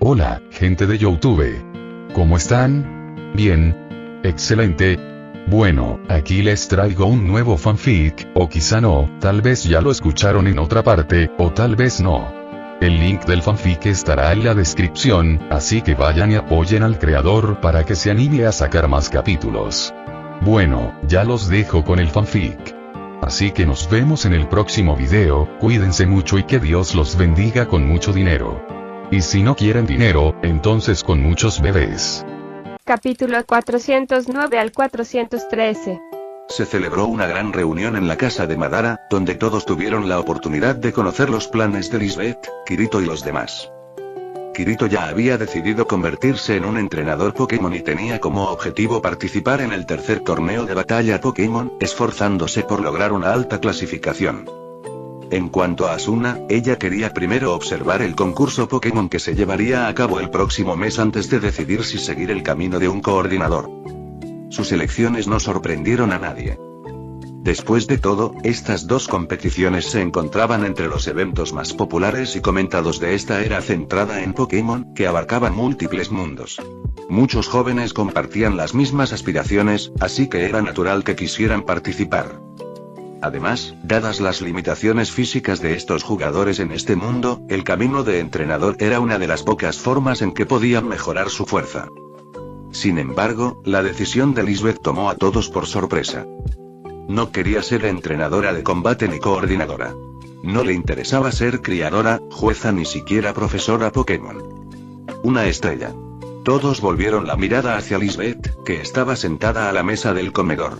Hola, gente de YouTube. ¿Cómo están? Bien. Excelente. Bueno, aquí les traigo un nuevo fanfic, o quizá no, tal vez ya lo escucharon en otra parte, o tal vez no. El link del fanfic estará en la descripción, así que vayan y apoyen al creador para que se anime a sacar más capítulos. Bueno, ya los dejo con el fanfic. Así que nos vemos en el próximo video, cuídense mucho y que Dios los bendiga con mucho dinero. Y si no quieren dinero, entonces con muchos bebés. Capítulo 409 al 413. Se celebró una gran reunión en la casa de Madara, donde todos tuvieron la oportunidad de conocer los planes de Lisbeth, Kirito y los demás. Kirito ya había decidido convertirse en un entrenador Pokémon y tenía como objetivo participar en el tercer torneo de batalla Pokémon, esforzándose por lograr una alta clasificación. En cuanto a Asuna, ella quería primero observar el concurso Pokémon que se llevaría a cabo el próximo mes antes de decidir si seguir el camino de un coordinador. Sus elecciones no sorprendieron a nadie. Después de todo, estas dos competiciones se encontraban entre los eventos más populares y comentados de esta era centrada en Pokémon, que abarcaban múltiples mundos. Muchos jóvenes compartían las mismas aspiraciones, así que era natural que quisieran participar. Además, dadas las limitaciones físicas de estos jugadores en este mundo, el camino de entrenador era una de las pocas formas en que podían mejorar su fuerza. Sin embargo, la decisión de Lisbeth tomó a todos por sorpresa. No quería ser entrenadora de combate ni coordinadora. No le interesaba ser criadora, jueza ni siquiera profesora Pokémon. Una estrella. Todos volvieron la mirada hacia Lisbeth, que estaba sentada a la mesa del comedor.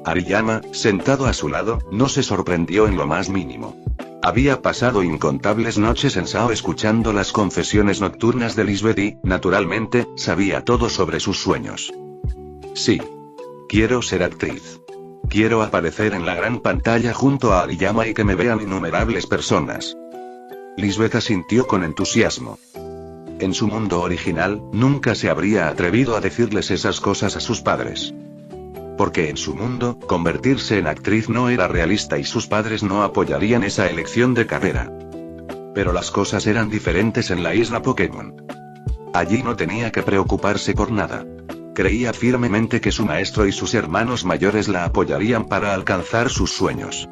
Ariyama, sentado a su lado, no se sorprendió en lo más mínimo. Había pasado incontables noches en Sao escuchando las confesiones nocturnas de Lisbeth y, naturalmente, sabía todo sobre sus sueños. Sí. Quiero ser actriz. Quiero aparecer en la gran pantalla junto a Ariyama y que me vean innumerables personas. Lisbeth asintió con entusiasmo. En su mundo original, nunca se habría atrevido a decirles esas cosas a sus padres. Porque en su mundo, convertirse en actriz no era realista y sus padres no apoyarían esa elección de carrera. Pero las cosas eran diferentes en la isla Pokémon. Allí no tenía que preocuparse por nada. Creía firmemente que su maestro y sus hermanos mayores la apoyarían para alcanzar sus sueños.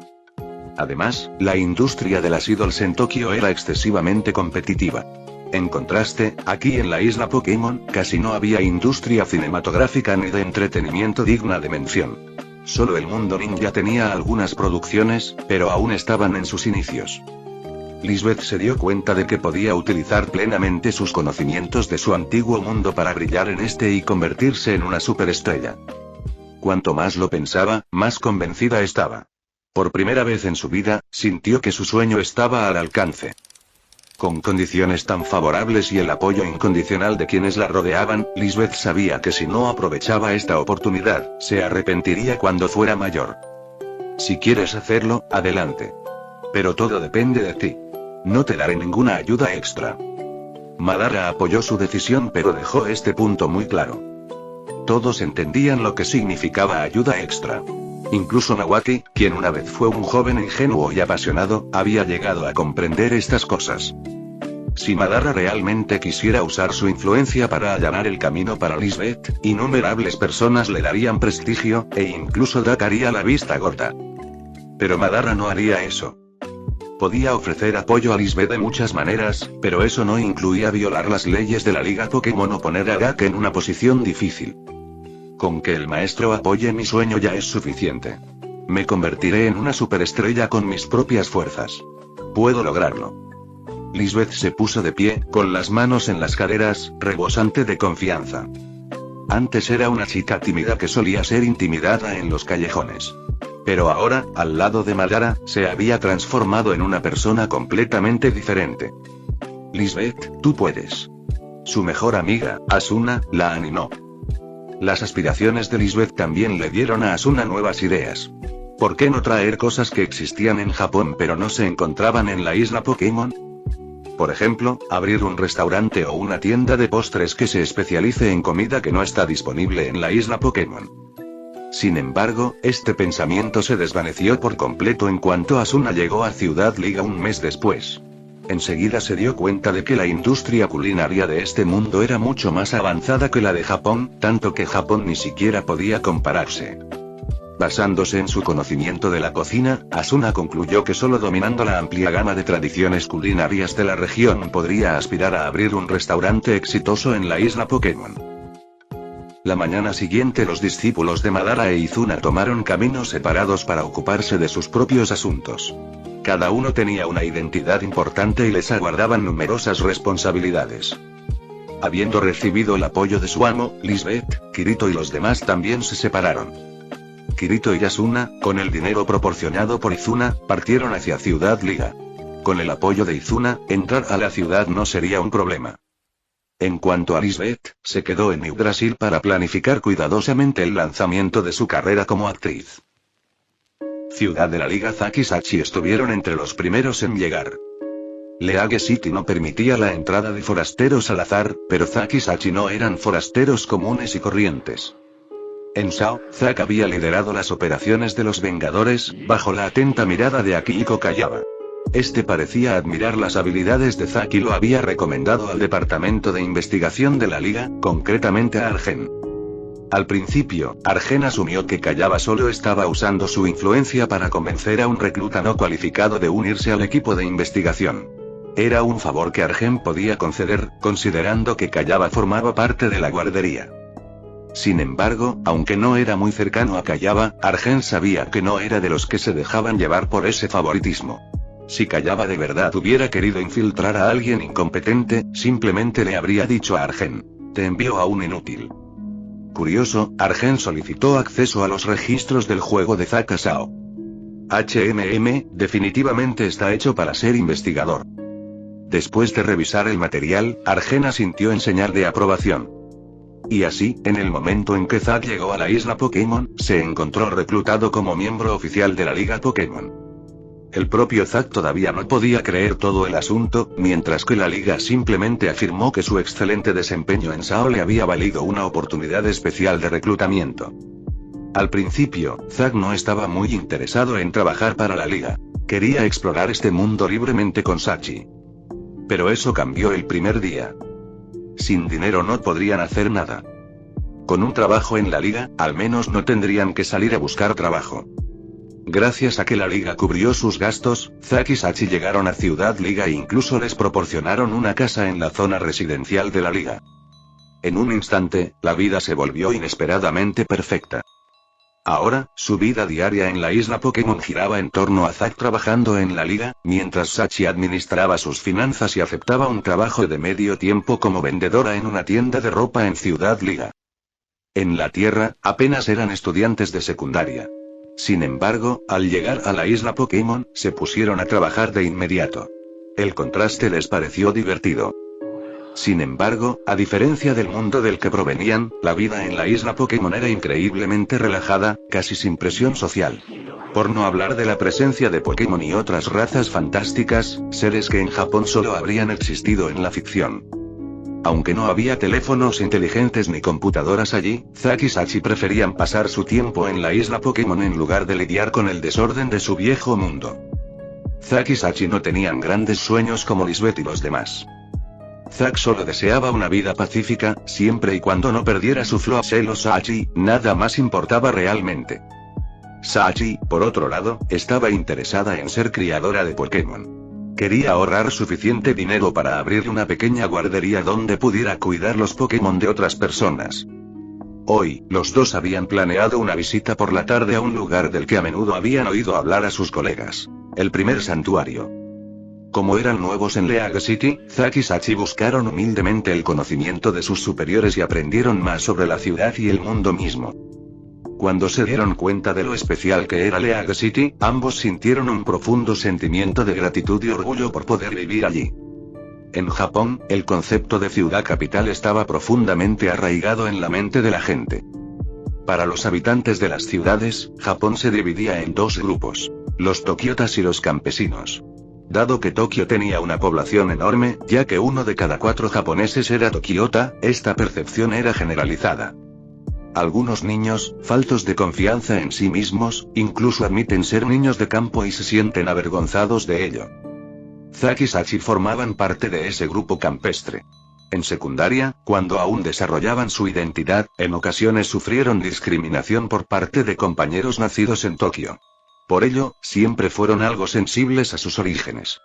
Además, la industria de las idols en Tokio era excesivamente competitiva. En contraste, aquí en la isla Pokémon, casi no había industria cinematográfica ni de entretenimiento digna de mención. Solo el mundo ninja tenía algunas producciones, pero aún estaban en sus inicios. Lisbeth se dio cuenta de que podía utilizar plenamente sus conocimientos de su antiguo mundo para brillar en este y convertirse en una superestrella. Cuanto más lo pensaba, más convencida estaba. Por primera vez en su vida, sintió que su sueño estaba al alcance. Con condiciones tan favorables y el apoyo incondicional de quienes la rodeaban, Lisbeth sabía que si no aprovechaba esta oportunidad, se arrepentiría cuando fuera mayor. Si quieres hacerlo, adelante. Pero todo depende de ti. No te daré ninguna ayuda extra. Madara apoyó su decisión pero dejó este punto muy claro. Todos entendían lo que significaba ayuda extra. Incluso Nawaki, quien una vez fue un joven ingenuo y apasionado, había llegado a comprender estas cosas. Si Madara realmente quisiera usar su influencia para allanar el camino para Lisbeth, innumerables personas le darían prestigio, e incluso Dak haría la vista gorda. Pero Madara no haría eso. Podía ofrecer apoyo a Lisbeth de muchas maneras, pero eso no incluía violar las leyes de la Liga Pokémon o poner a Dak en una posición difícil. Con que el maestro apoye mi sueño ya es suficiente. Me convertiré en una superestrella con mis propias fuerzas. Puedo lograrlo. Lisbeth se puso de pie, con las manos en las caderas, rebosante de confianza. Antes era una chica tímida que solía ser intimidada en los callejones. Pero ahora, al lado de Madara, se había transformado en una persona completamente diferente. Lisbeth, tú puedes. Su mejor amiga, Asuna, la animó. Las aspiraciones de Lisbeth también le dieron a Asuna nuevas ideas. ¿Por qué no traer cosas que existían en Japón pero no se encontraban en la isla Pokémon? Por ejemplo, abrir un restaurante o una tienda de postres que se especialice en comida que no está disponible en la isla Pokémon. Sin embargo, este pensamiento se desvaneció por completo en cuanto Asuna llegó a Ciudad Liga un mes después. Enseguida se dio cuenta de que la industria culinaria de este mundo era mucho más avanzada que la de Japón, tanto que Japón ni siquiera podía compararse. Basándose en su conocimiento de la cocina, Asuna concluyó que solo dominando la amplia gama de tradiciones culinarias de la región podría aspirar a abrir un restaurante exitoso en la isla Pokémon. La mañana siguiente los discípulos de Madara e Izuna tomaron caminos separados para ocuparse de sus propios asuntos. Cada uno tenía una identidad importante y les aguardaban numerosas responsabilidades. Habiendo recibido el apoyo de su amo, Lisbeth, Kirito y los demás también se separaron. Kirito y Asuna, con el dinero proporcionado por Izuna, partieron hacia Ciudad Liga. Con el apoyo de Izuna, entrar a la ciudad no sería un problema. En cuanto a Lisbeth, se quedó en Yggdrasil para planificar cuidadosamente el lanzamiento de su carrera como actriz. Ciudad de la Liga. Zack y Sachi estuvieron entre los primeros en llegar. League City no permitía la entrada de forasteros al azar, pero Zack y Sachi no eran forasteros comunes y corrientes. En Sao, Zack había liderado las operaciones de los Vengadores, bajo la atenta mirada de Akihiko Kayaba. Este parecía admirar las habilidades de Zack y lo había recomendado al departamento de investigación de la Liga, concretamente a Argen. Al principio, Argen asumió que Kayaba solo estaba usando su influencia para convencer a un recluta no cualificado de unirse al equipo de investigación. Era un favor que Argen podía conceder, considerando que Kayaba formaba parte de la guardería. Sin embargo, aunque no era muy cercano a Kayaba, Argen sabía que no era de los que se dejaban llevar por ese favoritismo. Si Kayaba de verdad hubiera querido infiltrar a alguien incompetente, simplemente le habría dicho a Argen: te envío a un inútil. Curioso, Argen solicitó acceso a los registros del juego de Zack Asao. Definitivamente está hecho para ser investigador. Después de revisar el material, Argen asintió en señal de aprobación. Y así, en el momento en que Zack llegó a la isla Pokémon, se encontró reclutado como miembro oficial de la Liga Pokémon. El propio Zack todavía no podía creer todo el asunto, mientras que la Liga simplemente afirmó que su excelente desempeño en Sao le había valido una oportunidad especial de reclutamiento. Al principio, Zack no estaba muy interesado en trabajar para la Liga. Quería explorar este mundo libremente con Sachi. Pero eso cambió el primer día. Sin dinero no podrían hacer nada. Con un trabajo en la Liga, al menos no tendrían que salir a buscar trabajo. Gracias a que la Liga cubrió sus gastos, Zack y Sachi llegaron a Ciudad Liga e incluso les proporcionaron una casa en la zona residencial de la Liga. En un instante, la vida se volvió inesperadamente perfecta. Ahora, su vida diaria en la isla Pokémon giraba en torno a Zack trabajando en la Liga, mientras Sachi administraba sus finanzas y aceptaba un trabajo de medio tiempo como vendedora en una tienda de ropa en Ciudad Liga. En la Tierra, apenas eran estudiantes de secundaria. Sin embargo, al llegar a la isla Pokémon, se pusieron a trabajar de inmediato. El contraste les pareció divertido. Sin embargo, a diferencia del mundo del que provenían, la vida en la isla Pokémon era increíblemente relajada, casi sin presión social. Por no hablar de la presencia de Pokémon y otras razas fantásticas, seres que en Japón solo habrían existido en la ficción. Aunque no había teléfonos inteligentes ni computadoras allí, Zack y Sachi preferían pasar su tiempo en la isla Pokémon en lugar de lidiar con el desorden de su viejo mundo. Zack y Sachi no tenían grandes sueños como Lisbeth y los demás. Zack solo deseaba una vida pacífica, siempre y cuando no perdiera su flow. Sachi, nada más importaba realmente. Sachi, por otro lado, estaba interesada en ser criadora de Pokémon. Quería ahorrar suficiente dinero para abrir una pequeña guardería donde pudiera cuidar los Pokémon de otras personas. Hoy, los dos habían planeado una visita por la tarde a un lugar del que a menudo habían oído hablar a sus colegas: el primer santuario. Como eran nuevos en League City, Zack y Sachi buscaron humildemente el conocimiento de sus superiores y aprendieron más sobre la ciudad y el mundo mismo. Cuando se dieron cuenta de lo especial que era League City, ambos sintieron un profundo sentimiento de gratitud y orgullo por poder vivir allí. En Japón, el concepto de ciudad capital estaba profundamente arraigado en la mente de la gente. Para los habitantes de las ciudades, Japón se dividía en dos grupos: los tokiotas y los campesinos. Dado que Tokio tenía una población enorme, ya que 1 de cada 4 japoneses era tokiota, esta percepción era generalizada. Algunos niños, faltos de confianza en sí mismos, incluso admiten ser niños de campo y se sienten avergonzados de ello. Zack y Sachi formaban parte de ese grupo campestre. En secundaria, cuando aún desarrollaban su identidad, en ocasiones sufrieron discriminación por parte de compañeros nacidos en Tokio. Por ello, siempre fueron algo sensibles a sus orígenes.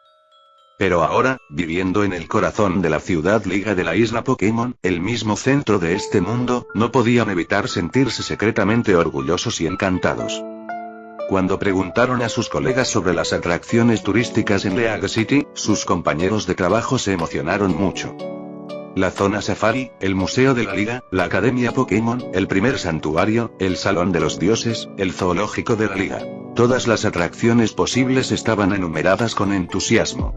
Pero ahora, viviendo en el corazón de la ciudad Liga de la isla Pokémon, el mismo centro de este mundo, no podían evitar sentirse secretamente orgullosos y encantados. Cuando preguntaron a sus colegas sobre las atracciones turísticas en League City, sus compañeros de trabajo se emocionaron mucho. La zona Safari, el Museo de la Liga, la Academia Pokémon, el primer santuario, el Salón de los Dioses, el Zoológico de la Liga. Todas las atracciones posibles estaban enumeradas con entusiasmo.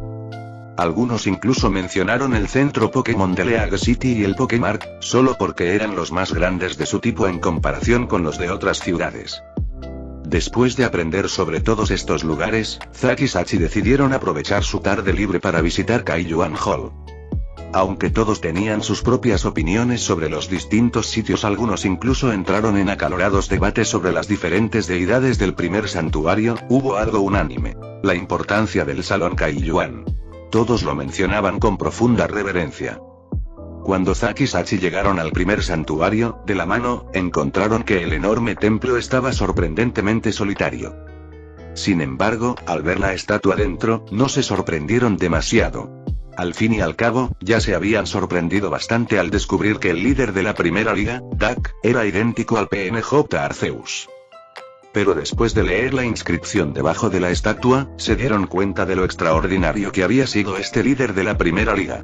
Algunos incluso mencionaron el centro Pokémon de League City y el Pokémart, solo porque eran los más grandes de su tipo en comparación con los de otras ciudades. Después de aprender sobre todos estos lugares, Zack y Sachi decidieron aprovechar su tarde libre para visitar Kaiyuan Hall. Aunque todos tenían sus propias opiniones sobre los distintos sitios, algunos incluso entraron en acalorados debates sobre las diferentes deidades del primer santuario, hubo algo unánime: la importancia del Salón Kaiyuan. Todos lo mencionaban con profunda reverencia. Cuando Zack y Sachi llegaron al primer santuario, de la mano, encontraron que el enorme templo estaba sorprendentemente solitario. Sin embargo, al ver la estatua dentro, no se sorprendieron demasiado. Al fin y al cabo, ya se habían sorprendido bastante al descubrir que el líder de la primera liga, Dak, era idéntico al PNJ Arceus. Pero después de leer la inscripción debajo de la estatua, se dieron cuenta de lo extraordinario que había sido este líder de la primera liga.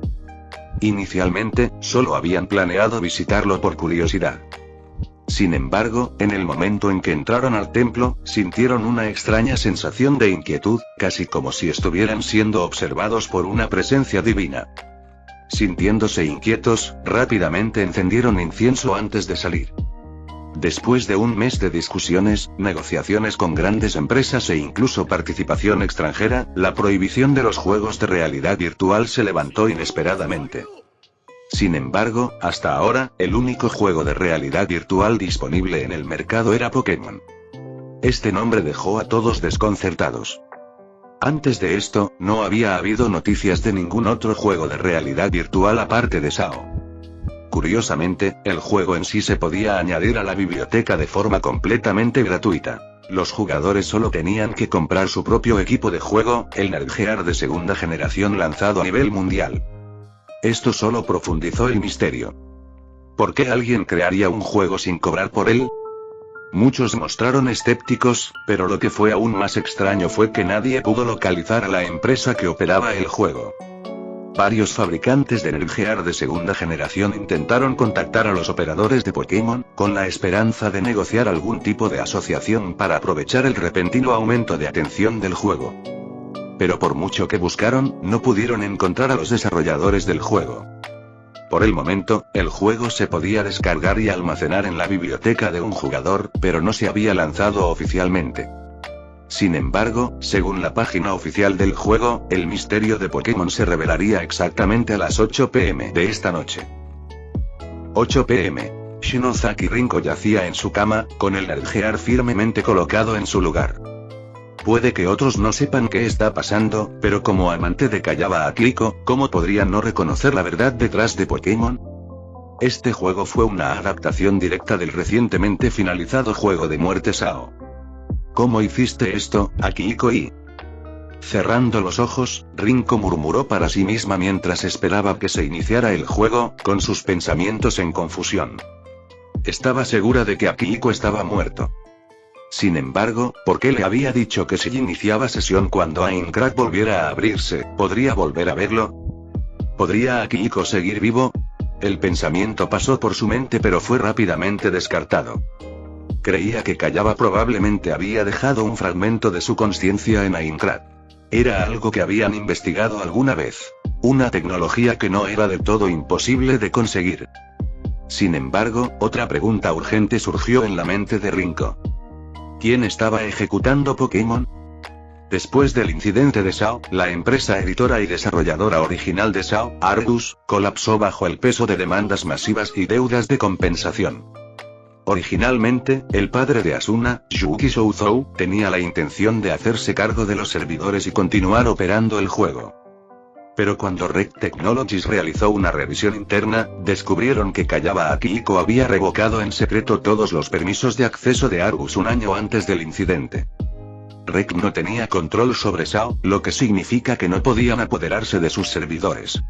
Inicialmente, solo habían planeado visitarlo por curiosidad. Sin embargo, en el momento en que entraron al templo, sintieron una extraña sensación de inquietud, casi como si estuvieran siendo observados por una presencia divina. Sintiéndose inquietos, rápidamente encendieron incienso antes de salir. Después de un mes de discusiones, negociaciones con grandes empresas e incluso participación extranjera, la prohibición de los juegos de realidad virtual se levantó inesperadamente. Sin embargo, hasta ahora, el único juego de realidad virtual disponible en el mercado era Pokémon. Este nombre dejó a todos desconcertados. Antes de esto, no había habido noticias de ningún otro juego de realidad virtual aparte de SAO. Curiosamente, el juego en sí se podía añadir a la biblioteca de forma completamente gratuita. Los jugadores solo tenían que comprar su propio equipo de juego, el Nerdgear de segunda generación lanzado a nivel mundial. Esto solo profundizó el misterio. ¿Por qué alguien crearía un juego sin cobrar por él? Muchos mostraron escépticos, pero lo que fue aún más extraño fue que nadie pudo localizar a la empresa que operaba el juego. Varios fabricantes de Nerdgear de segunda generación intentaron contactar a los operadores de Pokémon, con la esperanza de negociar algún tipo de asociación para aprovechar el repentino aumento de atención del juego. Pero por mucho que buscaron, no pudieron encontrar a los desarrolladores del juego. Por el momento, el juego se podía descargar y almacenar en la biblioteca de un jugador, pero no se había lanzado oficialmente. Sin embargo, según la página oficial del juego, el misterio de Pokémon se revelaría exactamente a las 8 p.m. de esta noche. 8 p.m. Shinozaki Rinko yacía en su cama, con el Nerdgear firmemente colocado en su lugar. Puede que otros no sepan qué está pasando, pero como amante de Kayaba Akiko, ¿cómo podrían no reconocer la verdad detrás de Pokémon? Este juego fue una adaptación directa del recientemente finalizado juego de muerte SAO. ¿Cómo hiciste esto, Akiko-i? Cerrando los ojos, Rinko murmuró para sí misma mientras esperaba que se iniciara el juego, con sus pensamientos en confusión. Estaba segura de que Akiko estaba muerto. Sin embargo, ¿por qué le había dicho que si iniciaba sesión cuando Aincrad volviera a abrirse, podría volver a verlo? ¿Podría Akihiko seguir vivo? El pensamiento pasó por su mente pero fue rápidamente descartado. Creía que Kayaba probablemente había dejado un fragmento de su conciencia en Aincrad. Era algo que habían investigado alguna vez. Una tecnología que no era del todo imposible de conseguir. Sin embargo, otra pregunta urgente surgió en la mente de Rinko. ¿Quién estaba ejecutando Pokémon? Después del incidente de SAO, la empresa editora y desarrolladora original de SAO, Argus, colapsó bajo el peso de demandas masivas y deudas de compensación. Originalmente, el padre de Asuna, Yuki Shouzou, tenía la intención de hacerse cargo de los servidores y continuar operando el juego. Pero cuando Rec Technologies realizó una revisión interna, descubrieron que Kayaba Akihiko había revocado en secreto todos los permisos de acceso de Argus un año antes del incidente. Rec no tenía control sobre SAO, lo que significa que no podían apoderarse de sus servidores.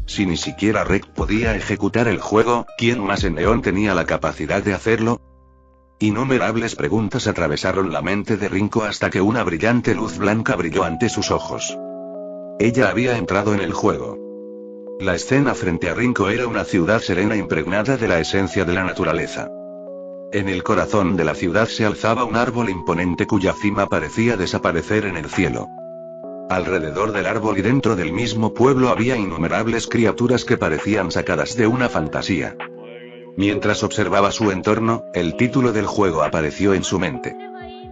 Si ni siquiera Rec podía ejecutar el juego, ¿quién más en Neon tenía la capacidad de hacerlo? Innumerables preguntas atravesaron la mente de Rinko hasta que una brillante luz blanca brilló ante sus ojos. Ella había entrado en el juego. La escena frente a Rinko era una ciudad serena impregnada de la esencia de la naturaleza. En el corazón de la ciudad se alzaba un árbol imponente cuya cima parecía desaparecer en el cielo. Alrededor del árbol y dentro del mismo pueblo había innumerables criaturas que parecían sacadas de una fantasía. Mientras observaba su entorno, el título del juego apareció en su mente.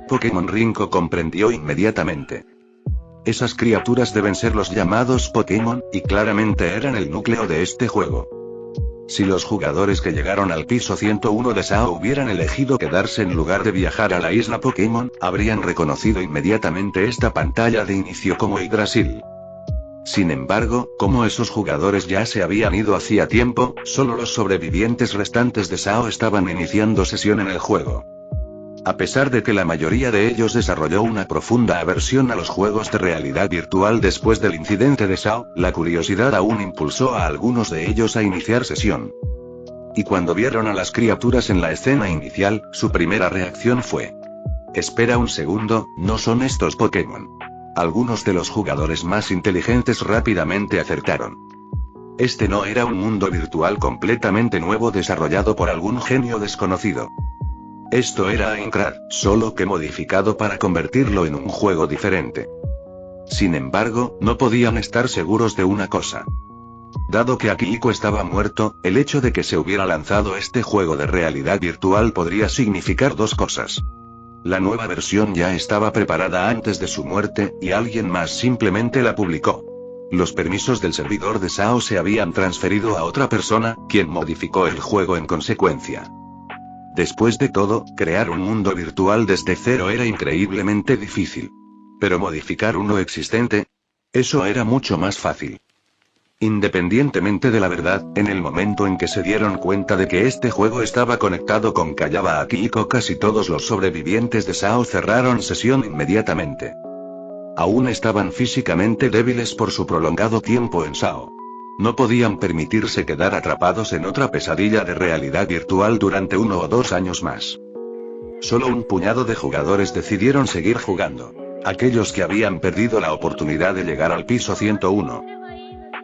Pokémon. Rinko comprendió inmediatamente. Esas criaturas deben ser los llamados Pokémon, y claramente eran el núcleo de este juego. Si los jugadores que llegaron al piso 101 de SAO hubieran elegido quedarse en lugar de viajar a la isla Pokémon, habrían reconocido inmediatamente esta pantalla de inicio como Yggdrasil. Sin embargo, como esos jugadores ya se habían ido hacía tiempo, solo los sobrevivientes restantes de SAO estaban iniciando sesión en el juego. A pesar de que la mayoría de ellos desarrolló una profunda aversión a los juegos de realidad virtual después del incidente de SAO, la curiosidad aún impulsó a algunos de ellos a iniciar sesión. Y cuando vieron a las criaturas en la escena inicial, su primera reacción fue: espera un segundo, ¿no son estos Pokémon? Algunos de los jugadores más inteligentes rápidamente acertaron. Este no era un mundo virtual completamente nuevo desarrollado por algún genio desconocido. Esto era Aincrad, solo que modificado para convertirlo en un juego diferente. Sin embargo, no podían estar seguros de una cosa. Dado que Akihiko estaba muerto, el hecho de que se hubiera lanzado este juego de realidad virtual podría significar dos cosas. La nueva versión ya estaba preparada antes de su muerte, y alguien más simplemente la publicó. Los permisos del servidor de SAO se habían transferido a otra persona, quien modificó el juego en consecuencia. Después de todo, crear un mundo virtual desde cero era increíblemente difícil. Pero modificar uno existente, eso era mucho más fácil. Independientemente de la verdad, en el momento en que se dieron cuenta de que este juego estaba conectado con Kayaba Akihiko, casi todos los sobrevivientes de SAO cerraron sesión inmediatamente. Aún estaban físicamente débiles por su prolongado tiempo en SAO. No podían permitirse quedar atrapados en otra pesadilla de realidad virtual durante 1 o 2 años más. Solo un puñado de jugadores decidieron seguir jugando. Aquellos que habían perdido la oportunidad de llegar al piso 101.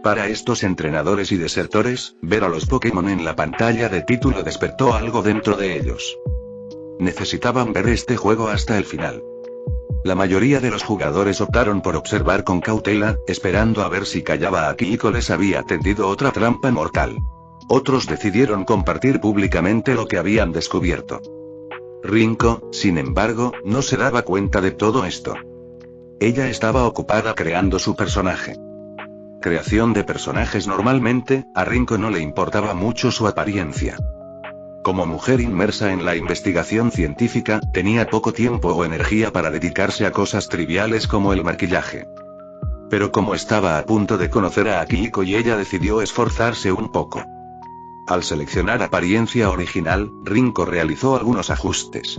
Para estos entrenadores y desertores, ver a los Pokémon en la pantalla de título despertó algo dentro de ellos. Necesitaban ver este juego hasta el final. La mayoría de los jugadores optaron por observar con cautela, esperando a ver si Kayaba Akihiko les había tendido otra trampa mortal. Otros decidieron compartir públicamente lo que habían descubierto. Rinko, sin embargo, no se daba cuenta de todo esto. Ella estaba ocupada creando su personaje. Creación de personajes. Normalmente, a Rinko no le importaba mucho su apariencia. Como mujer inmersa en la investigación científica, tenía poco tiempo o energía para dedicarse a cosas triviales como el maquillaje. Pero como estaba a punto de conocer a Akihiko y ella decidió esforzarse un poco. Al seleccionar apariencia original, Rinko realizó algunos ajustes.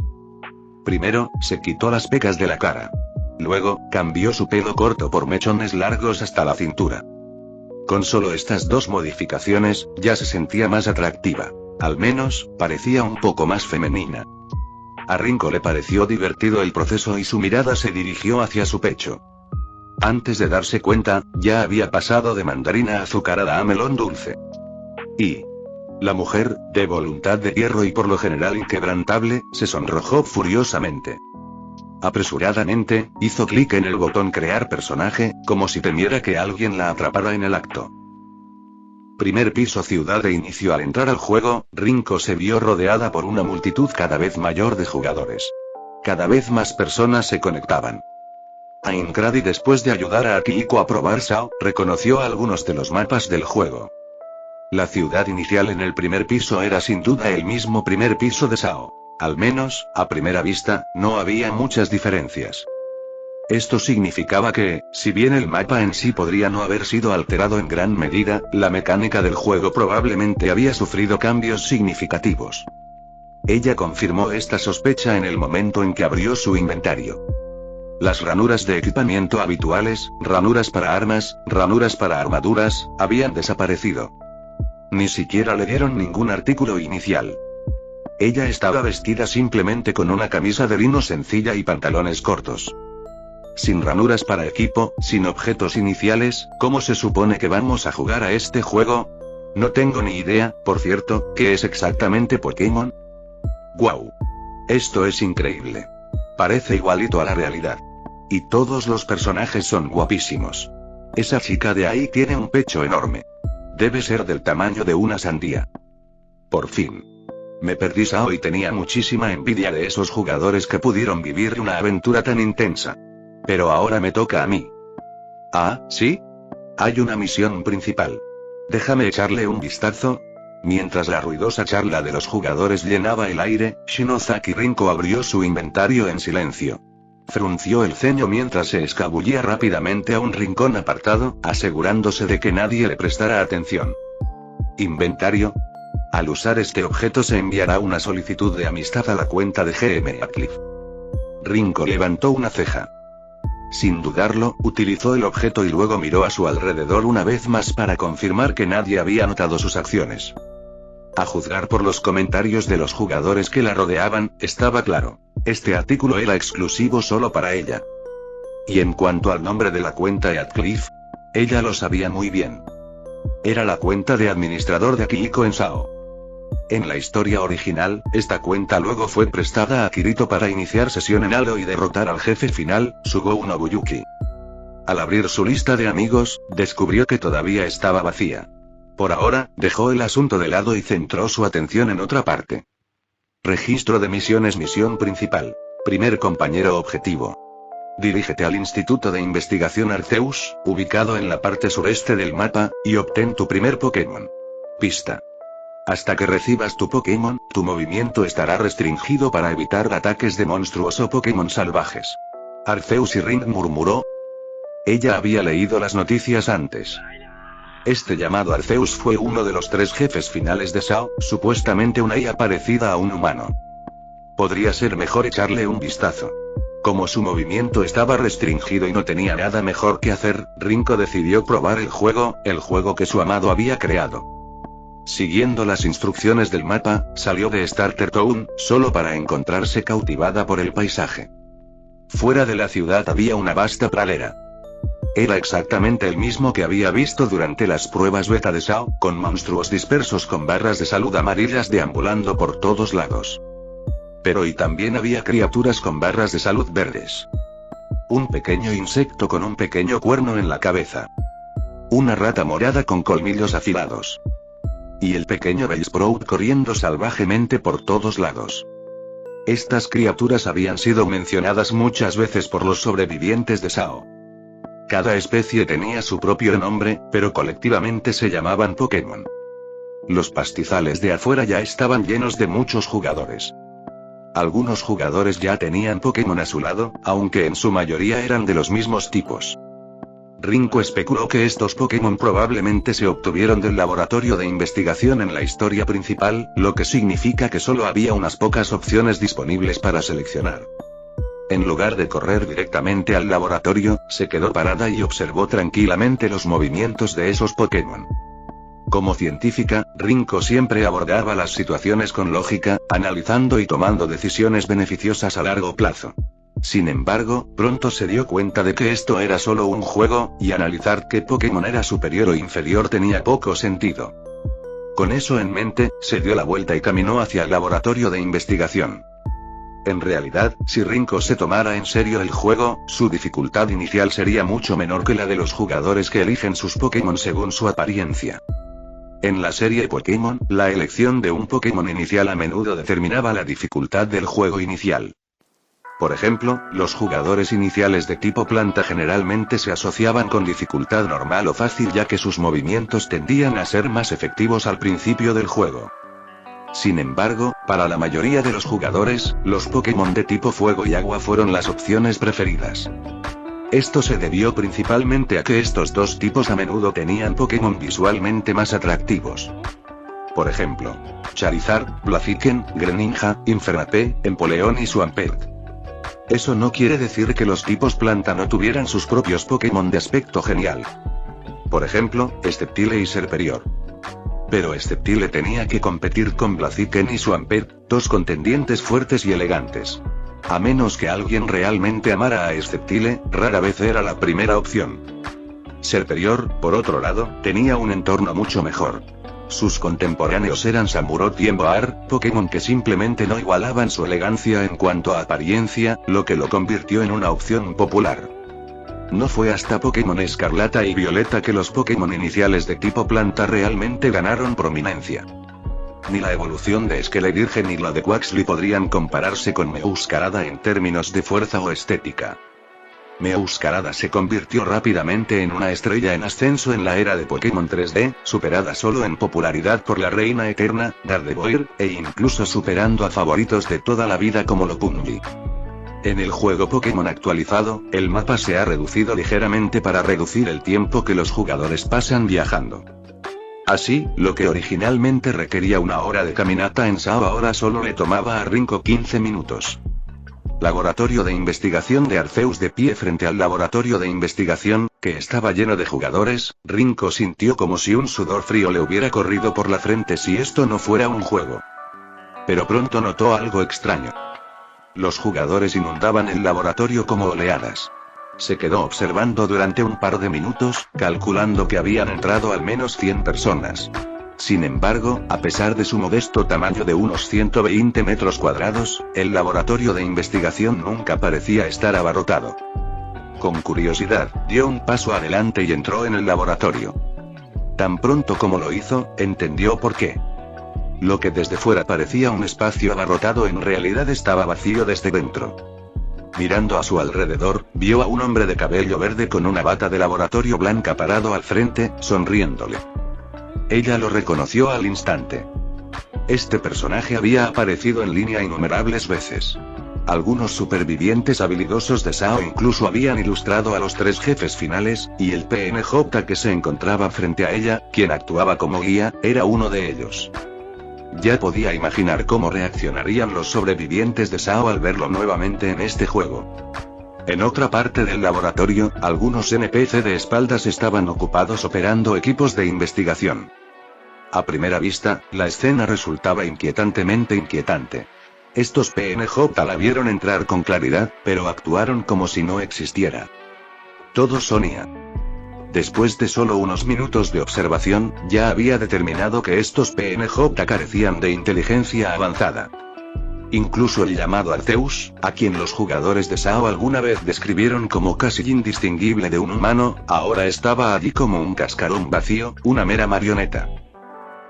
Primero, se quitó las pecas de la cara. Luego, cambió su pelo corto por mechones largos hasta la cintura. Con solo estas dos modificaciones, ya se sentía más atractiva. Al menos, parecía un poco más femenina. A Rinko le pareció divertido el proceso y su mirada se dirigió hacia su pecho. Antes de darse cuenta, ya había pasado de mandarina azucarada a melón dulce. Y la mujer, de voluntad de hierro y por lo general inquebrantable, se sonrojó furiosamente. Apresuradamente, hizo clic en el botón crear personaje, como si temiera que alguien la atrapara en el acto. Primer piso. Ciudad de inicio. Al entrar al juego, Rinko se vio rodeada por una multitud cada vez mayor de jugadores. Cada vez más personas se conectaban. Aincrad, y después de ayudar a Akihiko a probar SAO, reconoció algunos de los mapas del juego. La ciudad inicial en el primer piso era sin duda el mismo primer piso de SAO. Al menos, a primera vista, no había muchas diferencias. Esto significaba que, si bien el mapa en sí podría no haber sido alterado en gran medida, la mecánica del juego probablemente había sufrido cambios significativos. Ella confirmó esta sospecha en el momento en que abrió su inventario. Las ranuras de equipamiento habituales, ranuras para armas, ranuras para armaduras, habían desaparecido. Ni siquiera le dieron ningún artículo inicial. Ella estaba vestida simplemente con una camisa de lino sencilla y pantalones cortos. Sin ranuras para equipo, sin objetos iniciales, ¿cómo se supone que vamos a jugar a este juego? No tengo ni idea, por cierto, ¿qué es exactamente Pokémon? ¡Guau! Esto es increíble. Parece igualito a la realidad. Y todos los personajes son guapísimos. Esa chica de ahí tiene un pecho enorme. Debe ser del tamaño de una sandía. Por fin. Me perdí Sao y tenía muchísima envidia de esos jugadores que pudieron vivir una aventura tan intensa. Pero ahora me toca a mí. Ah, ¿sí? Hay una misión principal. Déjame echarle un vistazo. Mientras la ruidosa charla de los jugadores llenaba el aire, Shinozaki Rinko abrió su inventario en silencio. Frunció el ceño mientras se escabullía rápidamente a un rincón apartado, asegurándose de que nadie le prestara atención. ¿Inventario? Al usar este objeto se enviará una solicitud de amistad a la cuenta de GM Radcliffe. Rinko levantó una ceja. Sin dudarlo, utilizó el objeto y luego miró a su alrededor una vez más para confirmar que nadie había notado sus acciones. A juzgar por los comentarios de los jugadores que la rodeaban, estaba claro. Este artículo era exclusivo solo para ella. Y en cuanto al nombre de la cuenta Radcliffe, ella lo sabía muy bien. Era la cuenta de administrador de Akihiko en Sao. En la historia original, esta cuenta luego fue prestada a Kirito para iniciar sesión en Halo y derrotar al jefe final, Sugou Nobuyuki. Al abrir su lista de amigos, descubrió que todavía estaba vacía. Por ahora, dejó el asunto de lado y centró su atención en otra parte. Registro de misiones. Misión principal. Primer compañero objetivo. Dirígete al Instituto de Investigación Arceus, ubicado en la parte sureste del mapa, y obtén tu primer Pokémon. Pista. Hasta que recibas tu Pokémon, tu movimiento estará restringido para evitar ataques de monstruos o Pokémon salvajes. Arceus y Ring murmuró. Ella había leído las noticias antes. Este llamado Arceus fue uno de los 3 jefes finales de Sao, supuestamente una IA parecida a un humano. Podría ser mejor echarle un vistazo. Como su movimiento estaba restringido y no tenía nada mejor que hacer, Rinko decidió probar el juego que su amado había creado. Siguiendo las instrucciones del mapa, salió de Starter Town, solo para encontrarse cautivada por el paisaje. Fuera de la ciudad había una vasta pradera. Era exactamente el mismo que había visto durante las pruebas beta de Sao, con monstruos dispersos con barras de salud amarillas deambulando por todos lados. Pero y también había criaturas con barras de salud verdes. Un pequeño insecto con un pequeño cuerno en la cabeza. Una rata morada con colmillos afilados. Y el pequeño Bellsprout corriendo salvajemente por todos lados. Estas criaturas habían sido mencionadas muchas veces por los sobrevivientes de Sao. Cada especie tenía su propio nombre, pero colectivamente se llamaban Pokémon. Los pastizales de afuera ya estaban llenos de muchos jugadores. Algunos jugadores ya tenían Pokémon a su lado, aunque en su mayoría eran de los mismos tipos. Rinko especuló que estos Pokémon probablemente se obtuvieron del laboratorio de investigación en la historia principal, lo que significa que solo había unas pocas opciones disponibles para seleccionar. En lugar de correr directamente al laboratorio, se quedó parada y observó tranquilamente los movimientos de esos Pokémon. Como científica, Rinko siempre abordaba las situaciones con lógica, analizando y tomando decisiones beneficiosas a largo plazo. Sin embargo, pronto se dio cuenta de que esto era solo un juego, y analizar qué Pokémon era superior o inferior tenía poco sentido. Con eso en mente, se dio la vuelta y caminó hacia el laboratorio de investigación. En realidad, si Rinko se tomara en serio el juego, su dificultad inicial sería mucho menor que la de los jugadores que eligen sus Pokémon según su apariencia. En la serie Pokémon, la elección de un Pokémon inicial a menudo determinaba la dificultad del juego inicial. Por ejemplo, los jugadores iniciales de tipo planta generalmente se asociaban con dificultad normal o fácil ya que sus movimientos tendían a ser más efectivos al principio del juego. Sin embargo, para la mayoría de los jugadores, los Pokémon de tipo fuego y agua fueron las opciones preferidas. Esto se debió principalmente a que estos dos tipos a menudo tenían Pokémon visualmente más atractivos. Por ejemplo, Charizard, Blaziken, Greninja, Infernape, Empoleon y Swampert. Eso no quiere decir que los tipos planta no tuvieran sus propios Pokémon de aspecto genial. Por ejemplo, Sceptile y Serperior. Pero Sceptile tenía que competir con Blaziken y Swampert, dos contendientes fuertes y elegantes. A menos que alguien realmente amara a Sceptile, rara vez era la primera opción. Serperior, por otro lado, tenía un entorno mucho mejor. Sus contemporáneos eran Samurott y Emboar, Pokémon que simplemente no igualaban su elegancia en cuanto a apariencia, lo que lo convirtió en una opción popular. No fue hasta Pokémon Escarlata y Violeta que los Pokémon iniciales de tipo planta realmente ganaron prominencia. Ni la evolución de Skeledirge ni la de Quaxly podrían compararse con Meowscarada en términos de fuerza o estética. Meowscarada se convirtió rápidamente en una estrella en ascenso en la era de Pokémon 3D, superada solo en popularidad por la Reina Eterna, Gardevoir, e incluso superando a favoritos de toda la vida como Lopungi. En el juego Pokémon actualizado, el mapa se ha reducido ligeramente para reducir el tiempo que los jugadores pasan viajando. Así, lo que originalmente requería una hora de caminata en SAO ahora solo le tomaba a Rinko 15 minutos. Laboratorio de investigación de Arceus de pie frente al laboratorio de investigación, que estaba lleno de jugadores, Rinko sintió como si un sudor frío le hubiera corrido por la frente si esto no fuera un juego. Pero pronto notó algo extraño. Los jugadores inundaban el laboratorio como oleadas. Se quedó observando durante un par de minutos, calculando que habían entrado al menos 100 personas. Sin embargo, a pesar de su modesto tamaño de unos 120 metros cuadrados, el laboratorio de investigación nunca parecía estar abarrotado. Con curiosidad, dio un paso adelante y entró en el laboratorio. Tan pronto como lo hizo, entendió por qué. Lo que desde fuera parecía un espacio abarrotado en realidad estaba vacío desde dentro. Mirando a su alrededor, vio a un hombre de cabello verde con una bata de laboratorio blanca parado al frente, sonriéndole. Ella lo reconoció al instante. Este personaje había aparecido en línea innumerables veces. Algunos supervivientes habilidosos de SAO incluso habían ilustrado a los 3 jefes finales, y el PNJ que se encontraba frente a ella, quien actuaba como guía, era uno de ellos. Ya podía imaginar cómo reaccionarían los sobrevivientes de SAO al verlo nuevamente en este juego. En otra parte del laboratorio, algunos NPC de espaldas estaban ocupados operando equipos de investigación. A primera vista, la escena resultaba inquietantemente inquietante. Estos PNJ la vieron entrar con claridad, pero actuaron como si no existiera. Todo Sonia. Después de solo unos minutos de observación, ya había determinado que estos PNJ carecían de inteligencia avanzada. Incluso el llamado Arceus, a quien los jugadores de SAO alguna vez describieron como casi indistinguible de un humano, ahora estaba allí como un cascarón vacío, una mera marioneta.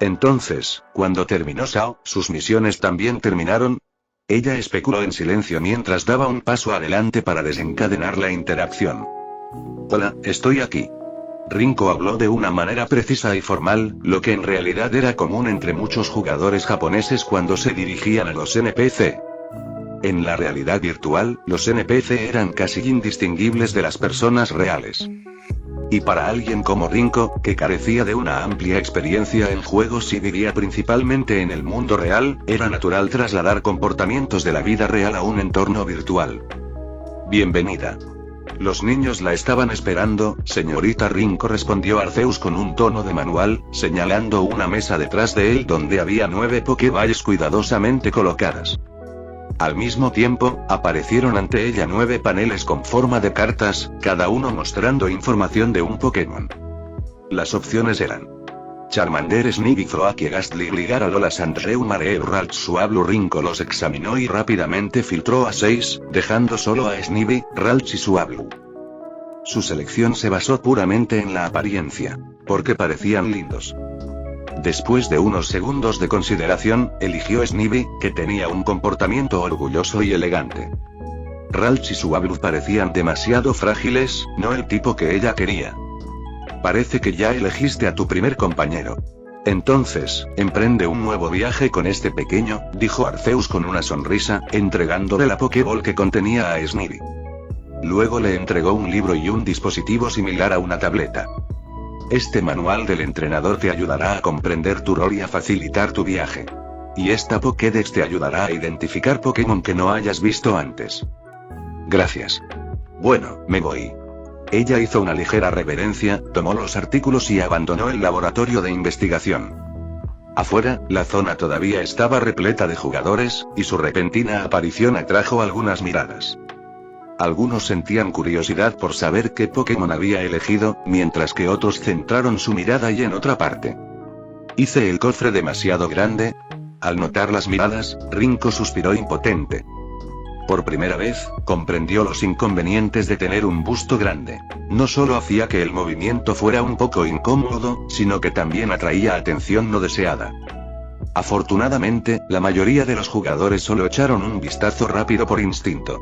Entonces, cuando terminó SAO, ¿sus misiones también terminaron? Ella especuló en silencio mientras daba un paso adelante para desencadenar la interacción. Hola, estoy aquí. Rinko habló de una manera precisa y formal, lo que en realidad era común entre muchos jugadores japoneses cuando se dirigían a los NPC. En la realidad virtual, los NPC eran casi indistinguibles de las personas reales. Y para alguien como Rinko, que carecía de una amplia experiencia en juegos y vivía principalmente en el mundo real, era natural trasladar comportamientos de la vida real a un entorno virtual. Bienvenida. Los niños la estaban esperando, señorita Rinko, respondió Arceus con un tono de manual, señalando una mesa detrás de él donde había 9 Pokéballs cuidadosamente colocadas. Al mismo tiempo, aparecieron ante ella 9 paneles con forma de cartas, cada uno mostrando información de un Pokémon. Las opciones eran Charmander, Snivy, Froakie, Gastly, Gligar, Alola, Sandshrew, Mareo, Ralts, Swablu. Rinko los examinó y rápidamente filtró a 6, dejando solo a Snivy, Ralts y Swablu. Su selección se basó puramente en la apariencia, porque parecían lindos. Después de unos segundos de consideración, eligió Snivy, que tenía un comportamiento orgulloso y elegante. Ralts y Swablu parecían demasiado frágiles, no el tipo que ella quería. Parece que ya elegiste a tu primer compañero. Entonces, emprende un nuevo viaje con este pequeño, dijo Arceus con una sonrisa, entregándole la Pokéball que contenía a Snivy. Luego le entregó un libro y un dispositivo similar a una tableta. Este manual del entrenador te ayudará a comprender tu rol y a facilitar tu viaje. Y esta Pokédex te ayudará a identificar Pokémon que no hayas visto antes. Gracias. Bueno, me voy. Ella hizo una ligera reverencia, tomó los artículos y abandonó el laboratorio de investigación. Afuera, la zona todavía estaba repleta de jugadores, y su repentina aparición atrajo algunas miradas. Algunos sentían curiosidad por saber qué Pokémon había elegido, mientras que otros centraron su mirada en otra parte. ¿Hice el cofre demasiado grande? Al notar las miradas, Rinko suspiró impotente. Por primera vez, comprendió los inconvenientes de tener un busto grande. No solo hacía que el movimiento fuera un poco incómodo, sino que también atraía atención no deseada. Afortunadamente, la mayoría de los jugadores solo echaron un vistazo rápido por instinto.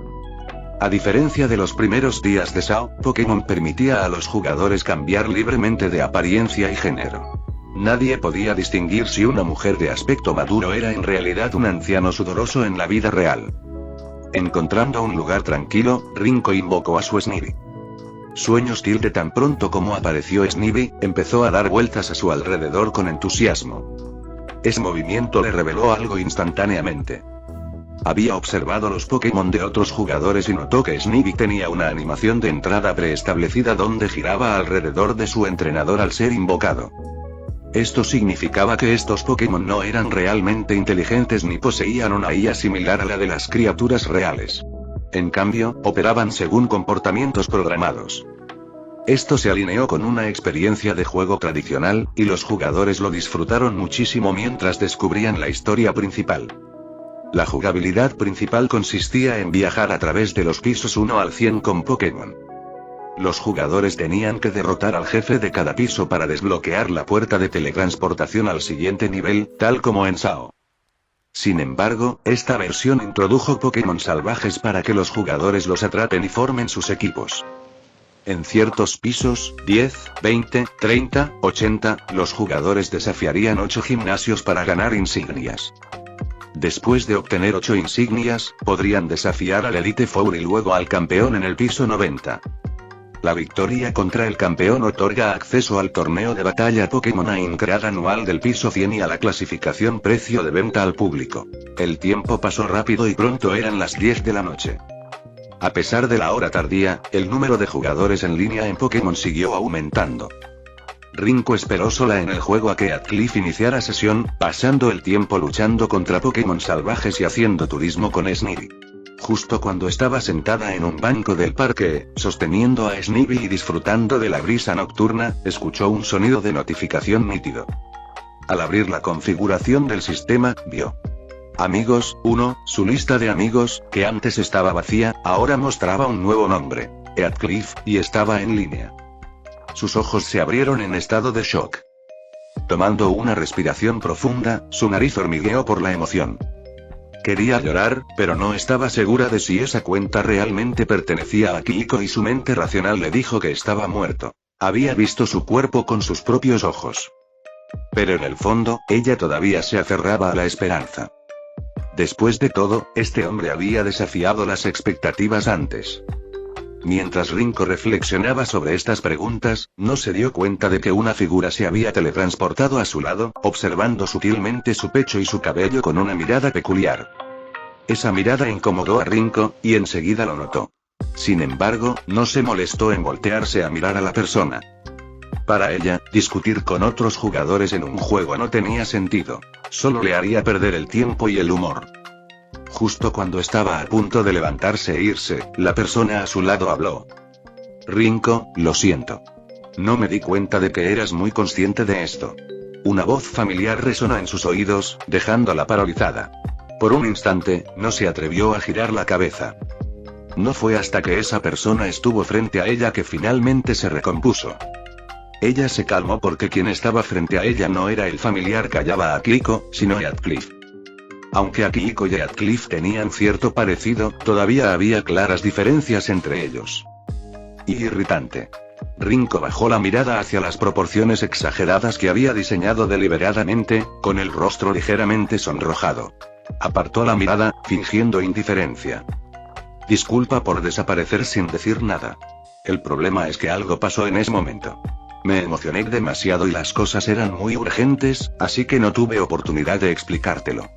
A diferencia de los primeros días de SAO, Pokémon permitía a los jugadores cambiar libremente de apariencia y género. Nadie podía distinguir si una mujer de aspecto maduro era en realidad un anciano sudoroso en la vida real. Encontrando un lugar tranquilo, Rinko invocó a su Snivy. Sueños tilde tan pronto como apareció Snivy, empezó a dar vueltas a su alrededor con entusiasmo. Ese movimiento le reveló algo instantáneamente. Había observado los Pokémon de otros jugadores y notó que Snivy tenía una animación de entrada preestablecida donde giraba alrededor de su entrenador al ser invocado. Esto significaba que estos Pokémon no eran realmente inteligentes ni poseían una IA similar a la de las criaturas reales. En cambio, operaban según comportamientos programados. Esto se alineó con una experiencia de juego tradicional, y los jugadores lo disfrutaron muchísimo mientras descubrían la historia principal. La jugabilidad principal consistía en viajar a través de los pisos 1 al 100 con Pokémon. Los jugadores tenían que derrotar al jefe de cada piso para desbloquear la puerta de teletransportación al siguiente nivel, tal como en SAO. Sin embargo, esta versión introdujo Pokémon salvajes para que los jugadores los atrapen y formen sus equipos. En ciertos pisos, 10, 20, 30, 80, los jugadores desafiarían 8 gimnasios para ganar insignias. Después de obtener 8 insignias, podrían desafiar al Elite Four y luego al campeón en el piso 90. La victoria contra el campeón otorga acceso al torneo de batalla Pokémon a Incread anual del piso 100 y a la clasificación precio de venta al público. El tiempo pasó rápido y pronto eran las 10 de la noche. A pesar de la hora tardía, el número de jugadores en línea en Pokémon siguió aumentando. Rinko esperó sola en el juego a que Radcliffe iniciara sesión, pasando el tiempo luchando contra Pokémon salvajes y haciendo turismo con Snivy. Justo cuando estaba sentada en un banco del parque, sosteniendo a Snivy y disfrutando de la brisa nocturna, escuchó un sonido de notificación nítido. Al abrir la configuración del sistema, vio Amigos, 1, su lista de amigos, que antes estaba vacía, ahora mostraba un nuevo nombre, Radcliffe, y estaba en línea. Sus ojos se abrieron en estado de shock. Tomando una respiración profunda, su nariz hormigueó por la emoción. Quería llorar, pero no estaba segura de si esa cuenta realmente pertenecía a Akihiko y su mente racional le dijo que estaba muerto. Había visto su cuerpo con sus propios ojos. Pero en el fondo, ella todavía se aferraba a la esperanza. Después de todo, este hombre había desafiado las expectativas antes. Mientras Rinko reflexionaba sobre estas preguntas, no se dio cuenta de que una figura se había teletransportado a su lado, observando sutilmente su pecho y su cabello con una mirada peculiar. Esa mirada incomodó a Rinko, y enseguida lo notó. Sin embargo, no se molestó en voltearse a mirar a la persona. Para ella, discutir con otros jugadores en un juego no tenía sentido. Solo le haría perder el tiempo y el humor. Justo cuando estaba a punto de levantarse e irse, la persona a su lado habló. Rinko, lo siento. No me di cuenta de que eras muy consciente de esto. Una voz familiar resonó en sus oídos, dejándola paralizada. Por un instante, no se atrevió a girar la cabeza. No fue hasta que esa persona estuvo frente a ella que finalmente se recompuso. Ella se calmó porque quien estaba frente a ella no era el familiar que hallaba a Akihiko, sino Radcliffe. Aunque Akihiko y Radcliffe tenían cierto parecido, todavía había claras diferencias entre ellos. Irritante. Rinko bajó la mirada hacia las proporciones exageradas que había diseñado deliberadamente, con el rostro ligeramente sonrojado. Apartó la mirada, fingiendo indiferencia. Disculpa por desaparecer sin decir nada. El problema es que algo pasó en ese momento. Me emocioné demasiado y las cosas eran muy urgentes, así que no tuve oportunidad de explicártelo.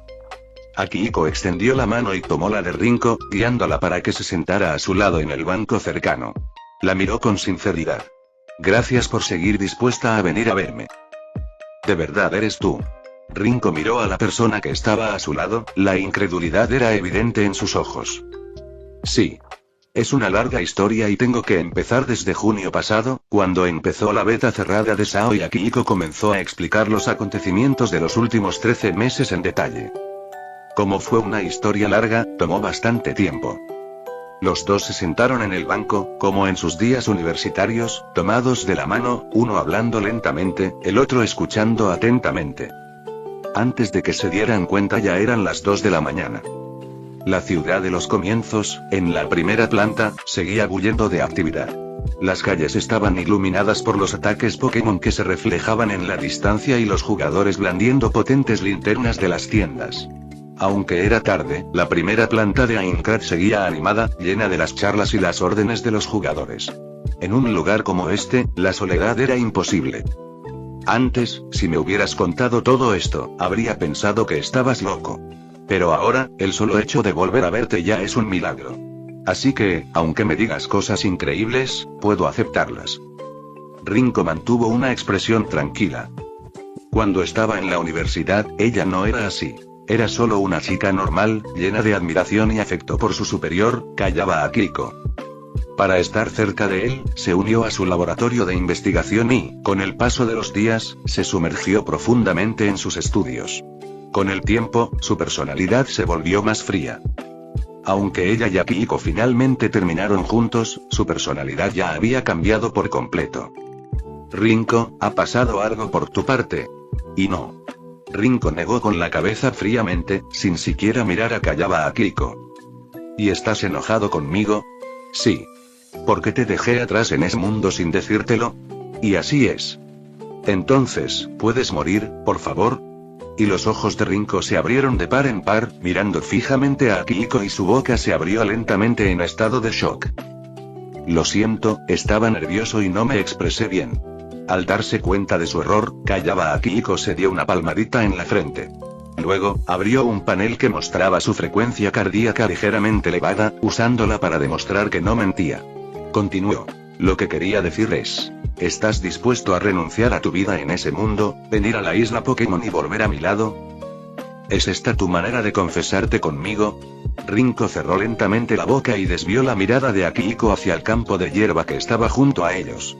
Akihiko extendió la mano y tomó la de Rinko, guiándola para que se sentara a su lado en el banco cercano. La miró con sinceridad. Gracias por seguir dispuesta a venir a verme. ¿De verdad eres tú? Rinko miró a la persona que estaba a su lado, la incredulidad era evidente en sus ojos. Sí. Es una larga historia y tengo que empezar desde junio pasado, cuando empezó la beta cerrada de SAO y Akihiko comenzó a explicar los acontecimientos de los últimos 13 meses en detalle. Como fue una historia larga, tomó bastante tiempo. Los dos se sentaron en el banco, como en sus días universitarios, tomados de la mano, uno hablando lentamente, el otro escuchando atentamente. Antes de que se dieran cuenta ya eran las 2 de la mañana. La ciudad de los comienzos, en la primera planta, seguía bullendo de actividad. Las calles estaban iluminadas por los ataques Pokémon que se reflejaban en la distancia y los jugadores blandiendo potentes linternas de las tiendas. Aunque era tarde, la primera planta de Aincrad seguía animada, llena de las charlas y las órdenes de los jugadores. En un lugar como este, la soledad era imposible. Antes, si me hubieras contado todo esto, habría pensado que estabas loco. Pero ahora, el solo hecho de volver a verte ya es un milagro. Así que, aunque me digas cosas increíbles, puedo aceptarlas. Rinko mantuvo una expresión tranquila. Cuando estaba en la universidad, ella no era así. Era solo una chica normal, llena de admiración y afecto por su superior, callaba a Akihiko. Para estar cerca de él, se unió a su laboratorio de investigación y, con el paso de los días, se sumergió profundamente en sus estudios. Con el tiempo, su personalidad se volvió más fría. Aunque ella y Akihiko finalmente terminaron juntos, su personalidad ya había cambiado por completo. Rinko, ¿ha pasado algo por tu parte? Y no. Rinko negó con la cabeza fríamente, sin siquiera mirar a callaba a Akihiko. ¿Y estás enojado conmigo? Sí. ¿Por qué te dejé atrás en ese mundo sin decírtelo? Y así es. Entonces, ¿puedes morir, por favor? Y los ojos de Rinko se abrieron de par en par, mirando fijamente a Akihiko y su boca se abrió lentamente en estado de shock. Lo siento, estaba nervioso y no me expresé bien. Al darse cuenta de su error, callaba a Akihiko se dio una palmadita en la frente. Luego, abrió un panel que mostraba su frecuencia cardíaca ligeramente elevada, usándola para demostrar que no mentía. Continuó. Lo que quería decir es... ¿Estás dispuesto a renunciar a tu vida en ese mundo, venir a la isla Pokémon y volver a mi lado? ¿Es esta tu manera de confesarte conmigo? Rinko cerró lentamente la boca y desvió la mirada de Akihiko hacia el campo de hierba que estaba junto a ellos.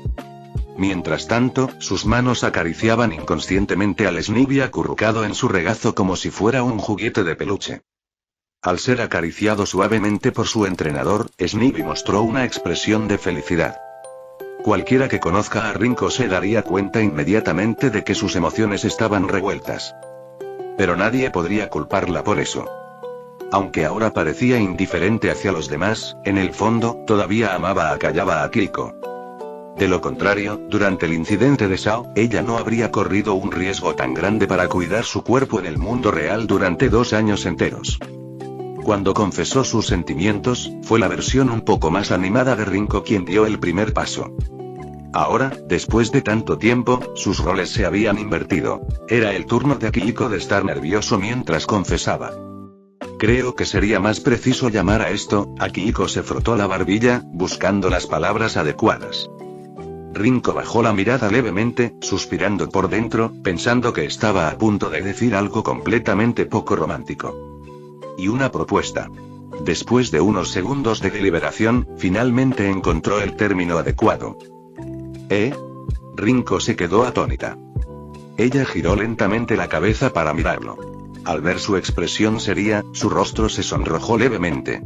Mientras tanto, sus manos acariciaban inconscientemente al Snivy acurrucado en su regazo como si fuera un juguete de peluche. Al ser acariciado suavemente por su entrenador, Snivy mostró una expresión de felicidad. Cualquiera que conozca a Rinko se daría cuenta inmediatamente de que sus emociones estaban revueltas. Pero nadie podría culparla por eso. Aunque ahora parecía indiferente hacia los demás, en el fondo, todavía amaba a callaba a Akihiko. De lo contrario, durante el incidente de SAO, ella no habría corrido un riesgo tan grande para cuidar su cuerpo en el mundo real durante 2 años enteros. Cuando confesó sus sentimientos, fue la versión un poco más animada de Rinko quien dio el primer paso. Ahora, después de tanto tiempo, sus roles se habían invertido. Era el turno de Akihiko de estar nervioso mientras confesaba. Creo que sería más preciso llamar a esto, Akihiko se frotó la barbilla, buscando las palabras adecuadas. Rinko bajó la mirada levemente, suspirando por dentro, pensando que estaba a punto de decir algo completamente poco romántico. Y una propuesta. Después de unos segundos de deliberación, finalmente encontró el término adecuado. Rinko se quedó atónita. Ella giró lentamente la cabeza para mirarlo. Al ver su expresión seria, su rostro se sonrojó levemente.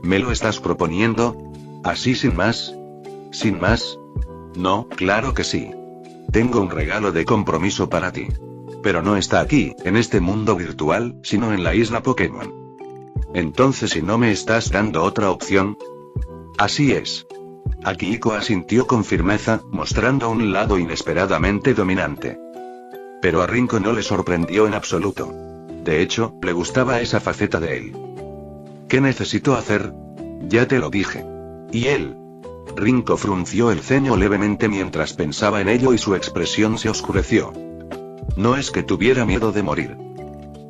¿Me lo estás proponiendo? ¿Así sin más? ¿Sin más? No, claro que sí. Tengo un regalo de compromiso para ti. Pero no está aquí, en este mundo virtual, sino en la isla Pokémon. Entonces, ¿y no me estás dando otra opción? Así es. Akihiko asintió con firmeza, mostrando un lado inesperadamente dominante. Pero a Rinko no le sorprendió en absoluto. De hecho, le gustaba esa faceta de él. ¿Qué necesito hacer? Ya te lo dije. ¿Y él? Rinko frunció el ceño levemente mientras pensaba en ello y su expresión se oscureció. No es que tuviera miedo de morir.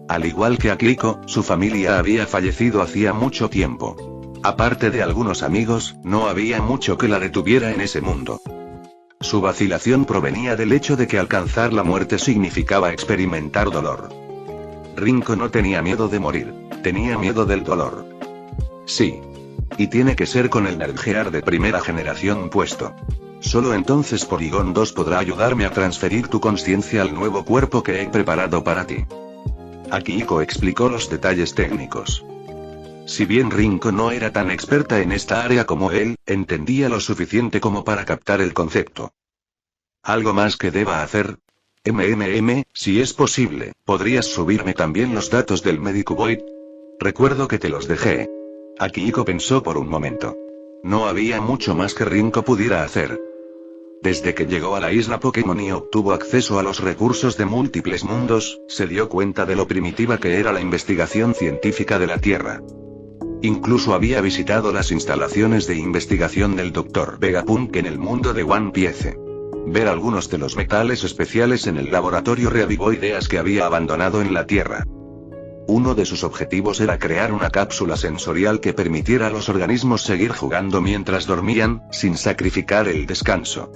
Al igual que Akiko, su familia había fallecido hacía mucho tiempo. Aparte de algunos amigos, no había mucho que la detuviera en ese mundo. Su vacilación provenía del hecho de que alcanzar la muerte significaba experimentar dolor. Rinko no tenía miedo de morir, tenía miedo del dolor. Sí. Y tiene que ser con el Nergear de primera generación puesto. Solo entonces Polygon 2 podrá ayudarme a transferir tu conciencia al nuevo cuerpo que he preparado para ti. Akihiko explicó los detalles técnicos. Si bien Rinko no era tan experta en esta área como él, entendía lo suficiente como para captar el concepto. ¿Algo más que deba hacer? Si es posible, ¿podrías subirme también los datos del Medicuboid? Recuerdo que te los dejé. Akihiko pensó por un momento. No había mucho más que Rinko pudiera hacer. Desde que llegó a la isla Pokémon y obtuvo acceso a los recursos de múltiples mundos, se dio cuenta de lo primitiva que era la investigación científica de la Tierra. Incluso había visitado las instalaciones de investigación del Dr. Vegapunk en el mundo de One Piece. Ver algunos de los metales especiales en el laboratorio reavivó ideas que había abandonado en la Tierra. Uno de sus objetivos era crear una cápsula sensorial que permitiera a los organismos seguir jugando mientras dormían, sin sacrificar el descanso.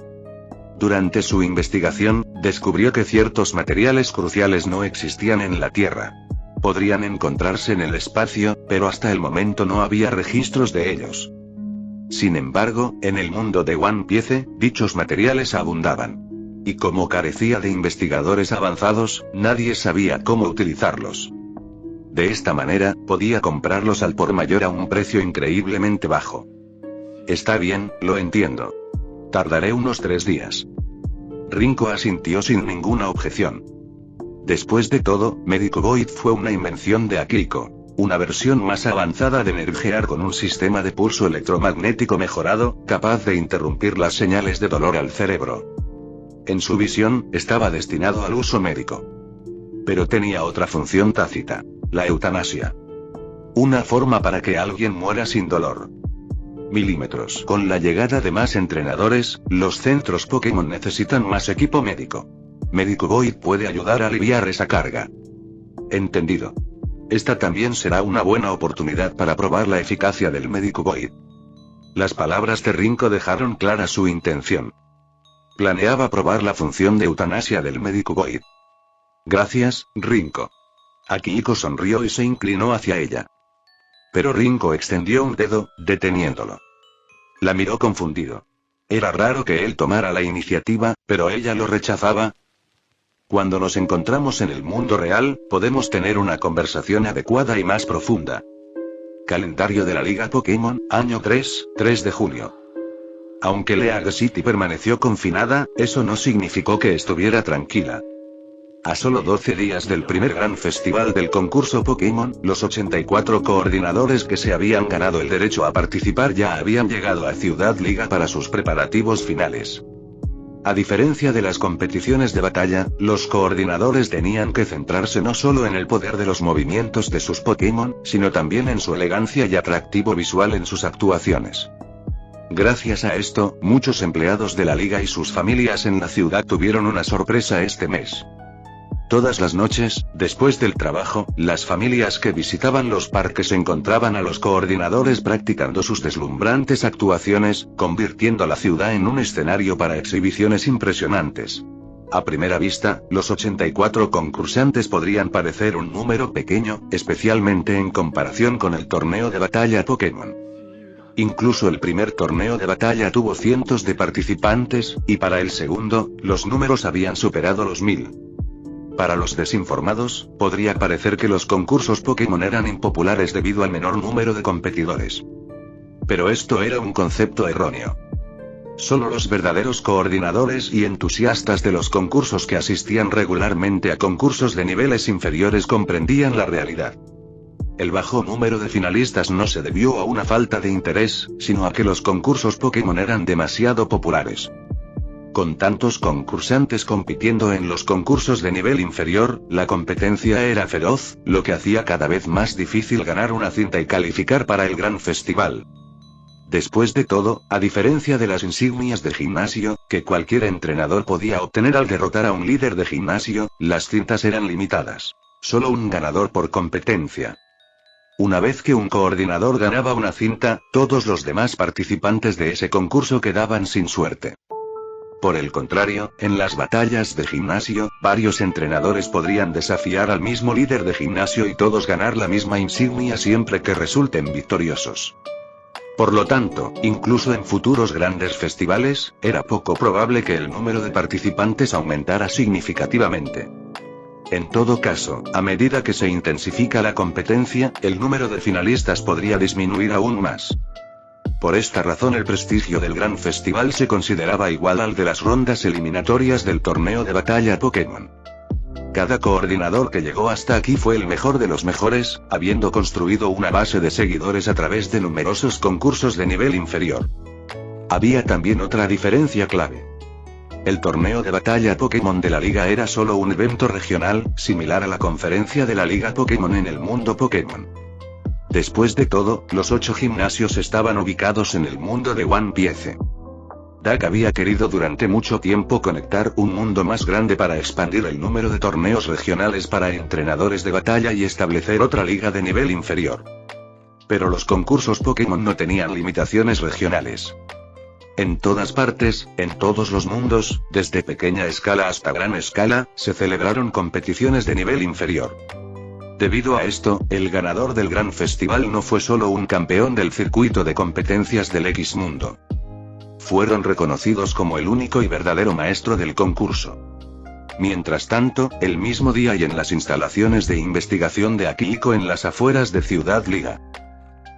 Durante su investigación, descubrió que ciertos materiales cruciales no existían en la Tierra. Podrían encontrarse en el espacio, pero hasta el momento no había registros de ellos. Sin embargo, en el mundo de One Piece, dichos materiales abundaban. Y como carecía de investigadores avanzados, nadie sabía cómo utilizarlos. De esta manera, podía comprarlos al por mayor a un precio increíblemente bajo. Está bien, lo entiendo. Tardaré unos 3 días. Rinko asintió sin ninguna objeción. Después de todo, Medicuboid fue una invención de Akihiko, una versión más avanzada de Nergear con un sistema de pulso electromagnético mejorado, capaz de interrumpir las señales de dolor al cerebro. En su visión, estaba destinado al uso médico. Pero tenía otra función tácita. La eutanasia. Una forma para que alguien muera sin dolor. Milímetros. Con la llegada de más entrenadores, los centros Pokémon necesitan más equipo médico. Medicuboid puede ayudar a aliviar esa carga. Entendido. Esta también será una buena oportunidad para probar la eficacia del Medicuboid. Las palabras de Rinko dejaron clara su intención. Planeaba probar la función de eutanasia del Medicuboid. Gracias, Rinko. Akihiko sonrió y se inclinó hacia ella. Pero Rinko extendió un dedo, deteniéndolo. La miró confundido. Era raro que él tomara la iniciativa, pero ella lo rechazaba. Cuando nos encontramos en el mundo real, podemos tener una conversación adecuada y más profunda. Calendario de la Liga Pokémon, año 3 de julio. Aunque League City permaneció confinada, eso no significó que estuviera tranquila. A solo 12 días del primer gran festival del concurso Pokémon, los 84 coordinadores que se habían ganado el derecho a participar ya habían llegado a Ciudad Liga para sus preparativos finales. A diferencia de las competiciones de batalla, los coordinadores tenían que centrarse no solo en el poder de los movimientos de sus Pokémon, sino también en su elegancia y atractivo visual en sus actuaciones. Gracias a esto, muchos empleados de la liga y sus familias en la ciudad tuvieron una sorpresa este mes. Todas las noches, después del trabajo, las familias que visitaban los parques encontraban a los coordinadores practicando sus deslumbrantes actuaciones, convirtiendo la ciudad en un escenario para exhibiciones impresionantes. A primera vista, los 84 concursantes podrían parecer un número pequeño, especialmente en comparación con el torneo de batalla Pokémon. Incluso el primer torneo de batalla tuvo cientos de participantes, y para el segundo, los números habían superado los 1000. Para los desinformados, podría parecer que los concursos Pokémon eran impopulares debido al menor número de competidores. Pero esto era un concepto erróneo. Solo los verdaderos coordinadores y entusiastas de los concursos que asistían regularmente a concursos de niveles inferiores comprendían la realidad. El bajo número de finalistas no se debió a una falta de interés, sino a que los concursos Pokémon eran demasiado populares. Con tantos concursantes compitiendo en los concursos de nivel inferior, la competencia era feroz, lo que hacía cada vez más difícil ganar una cinta y calificar para el gran festival. Después de todo, a diferencia de las insignias de gimnasio, que cualquier entrenador podía obtener al derrotar a un líder de gimnasio, las cintas eran limitadas. Solo un ganador por competencia. Una vez que un coordinador ganaba una cinta, todos los demás participantes de ese concurso quedaban sin suerte. Por el contrario, en las batallas de gimnasio, varios entrenadores podrían desafiar al mismo líder de gimnasio y todos ganar la misma insignia siempre que resulten victoriosos. Por lo tanto, incluso en futuros grandes festivales, era poco probable que el número de participantes aumentara significativamente. En todo caso, a medida que se intensifica la competencia, el número de finalistas podría disminuir aún más. Por esta razón el prestigio del gran festival se consideraba igual al de las rondas eliminatorias del torneo de batalla Pokémon. Cada coordinador que llegó hasta aquí fue el mejor de los mejores, habiendo construido una base de seguidores a través de numerosos concursos de nivel inferior. Había también otra diferencia clave. El torneo de batalla Pokémon de la Liga era solo un evento regional, similar a la conferencia de la Liga Pokémon en el mundo Pokémon. Después de todo, los 8 gimnasios estaban ubicados en el mundo de One Piece. Dak había querido durante mucho tiempo conectar un mundo más grande para expandir el número de torneos regionales para entrenadores de batalla y establecer otra liga de nivel inferior. Pero los concursos Pokémon no tenían limitaciones regionales. En todas partes, en todos los mundos, desde pequeña escala hasta gran escala, se celebraron competiciones de nivel inferior. Debido a esto, el ganador del gran festival no fue solo un campeón del circuito de competencias del X mundo. Fueron reconocidos como el único y verdadero maestro del concurso. Mientras tanto, el mismo día y en las instalaciones de investigación de Akihiko en las afueras de Ciudad Liga.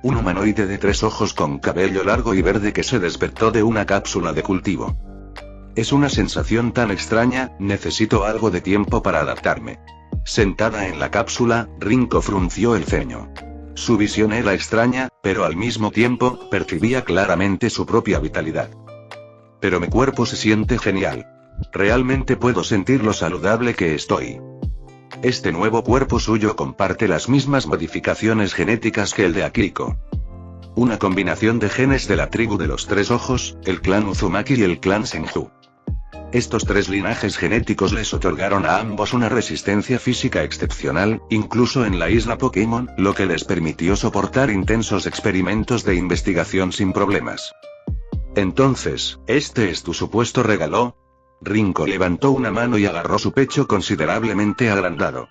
Un humanoide de 3 ojos con cabello largo y verde que se despertó de una cápsula de cultivo. Es una sensación tan extraña, necesito algo de tiempo para adaptarme. Sentada en la cápsula, Rinko frunció el ceño. Su visión era extraña, pero al mismo tiempo, percibía claramente su propia vitalidad. Pero mi cuerpo se siente genial. Realmente puedo sentir lo saludable que estoy. Este nuevo cuerpo suyo comparte las mismas modificaciones genéticas que el de Akihiko. Una combinación de genes de la tribu de los 3 ojos, el clan Uzumaki y el clan Senju. Estos 3 linajes genéticos les otorgaron a ambos una resistencia física excepcional, incluso en la isla Pokémon, lo que les permitió soportar intensos experimentos de investigación sin problemas. Entonces, ¿este es tu supuesto regalo? Rinko levantó una mano y agarró su pecho considerablemente agrandado.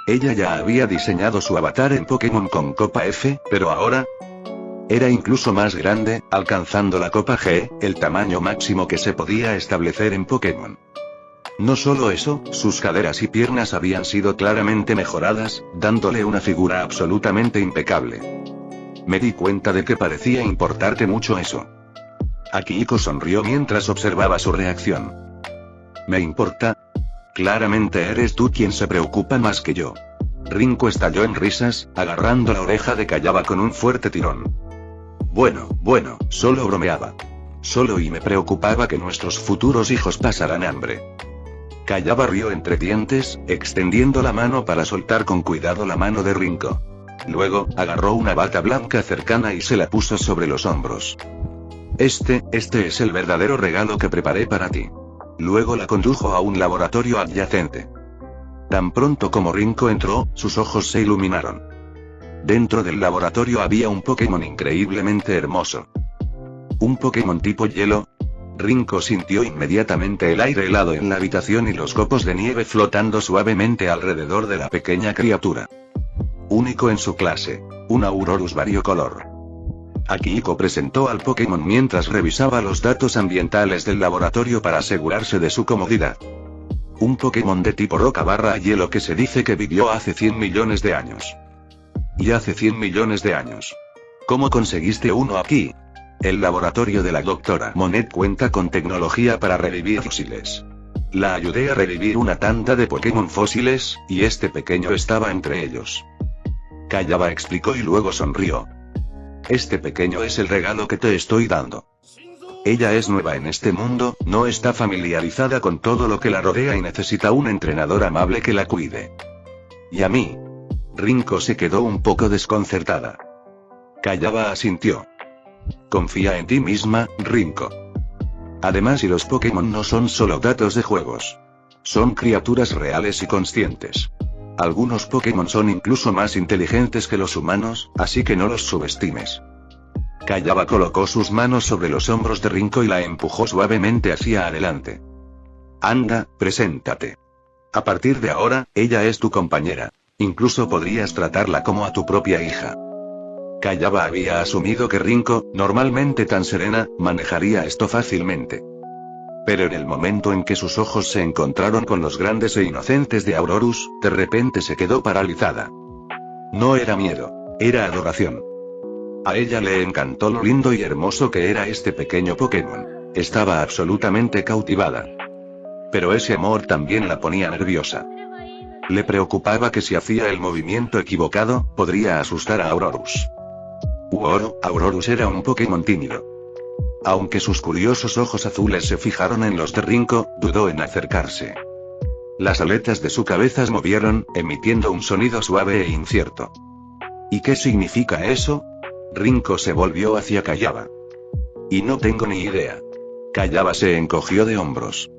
Ella ya había diseñado su avatar en Pokémon con Copa F, pero ahora era incluso más grande, alcanzando la Copa G, el tamaño máximo que se podía establecer en Pokémon. No solo eso, sus caderas y piernas habían sido claramente mejoradas, dándole una figura absolutamente impecable. Me di cuenta de que parecía importarte mucho eso. Akihiko sonrió mientras observaba su reacción. ¿Me importa? Claramente eres tú quien se preocupa más que yo. Rinko estalló en risas, agarrando la oreja de Kayaba con un fuerte tirón. Bueno, solo bromeaba. Solo y me preocupaba que nuestros futuros hijos pasaran hambre. Kayaba rió entre dientes, extendiendo la mano para soltar con cuidado la mano de Rinko. Luego, agarró una bata blanca cercana y se la puso sobre los hombros. Este es el verdadero regalo que preparé para ti. Luego la condujo a un laboratorio adyacente. Tan pronto como Rinko entró, sus ojos se iluminaron. Dentro del laboratorio había un Pokémon increíblemente hermoso. ¿Un Pokémon tipo hielo? Rinko sintió inmediatamente el aire helado en la habitación y los copos de nieve flotando suavemente alrededor de la pequeña criatura. Único en su clase. Un Aurorus variocolor. Akihiko presentó al Pokémon mientras revisaba los datos ambientales del laboratorio para asegurarse de su comodidad. Un Pokémon de tipo roca/hielo que se dice que vivió hace 100 millones de años. Y hace 100 millones de años. ¿Cómo conseguiste uno aquí? El laboratorio de la doctora Monet cuenta con tecnología para revivir fósiles. La ayudé a revivir una tanda de Pokémon fósiles, y este pequeño estaba entre ellos. Kayaba explicó y luego sonrió. Este pequeño es el regalo que te estoy dando. Ella es nueva en este mundo, no está familiarizada con todo lo que la rodea y necesita un entrenador amable que la cuide. ¿Y a mí? Rinko se quedó un poco desconcertada. Kayaba asintió. Confía en ti misma, Rinko. Además, y los Pokémon no son solo datos de juegos. Son criaturas reales y conscientes. Algunos Pokémon son incluso más inteligentes que los humanos, así que no los subestimes. Kayaba colocó sus manos sobre los hombros de Rinko y la empujó suavemente hacia adelante. Anda, preséntate. A partir de ahora, ella es tu compañera. Incluso podrías tratarla como a tu propia hija. Kayaba había asumido que Rinko, normalmente tan serena, manejaría esto fácilmente. Pero en el momento en que sus ojos se encontraron con los grandes e inocentes de Aurorus, de repente se quedó paralizada. No era miedo, era adoración. A ella le encantó lo lindo y hermoso que era este pequeño Pokémon. Estaba absolutamente cautivada. Pero ese amor también la ponía nerviosa. Le preocupaba que si hacía el movimiento equivocado, podría asustar a Aurorus. Aurorus era un Pokémon tímido. Aunque sus curiosos ojos azules se fijaron en los de Rinko, dudó en acercarse. Las aletas de su cabeza se movieron, emitiendo un sonido suave e incierto. ¿Y qué significa eso? Rinko se volvió hacia Kayaba. Y no tengo ni idea. Kayaba se encogió de hombros.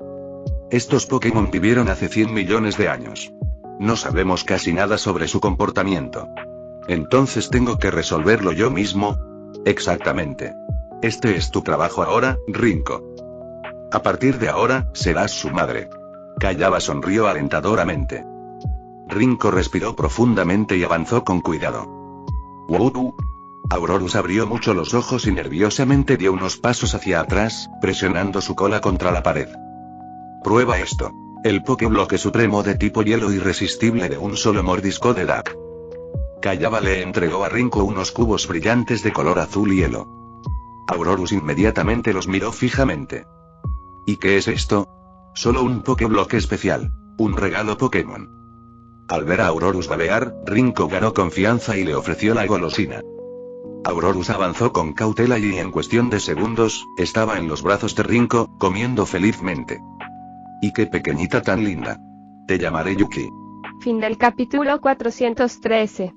Estos Pokémon vivieron hace 100 millones de años. No sabemos casi nada sobre su comportamiento. Entonces tengo que resolverlo yo mismo. Exactamente. Este es tu trabajo ahora, Rinko. A partir de ahora, serás su madre. Kayaba sonrió alentadoramente. Rinko respiró profundamente y avanzó con cuidado. ¡Wow! Aurorus abrió mucho los ojos y nerviosamente dio unos pasos hacia atrás, presionando su cola contra la pared. Prueba esto. El Pokébloque supremo de tipo hielo irresistible de un solo mordisco de Dak. Kayaba le entregó a Rinko unos cubos brillantes de color azul hielo. Aurorus inmediatamente los miró fijamente. ¿Y qué es esto? Solo un Pokébloque especial. Un regalo Pokémon. Al ver a Aurorus babear, Rinko ganó confianza y le ofreció la golosina. Aurorus avanzó con cautela y en cuestión de segundos, estaba en los brazos de Rinko, comiendo felizmente. ¡Y qué pequeñita tan linda! Te llamaré Yuki. Fin del capítulo 413.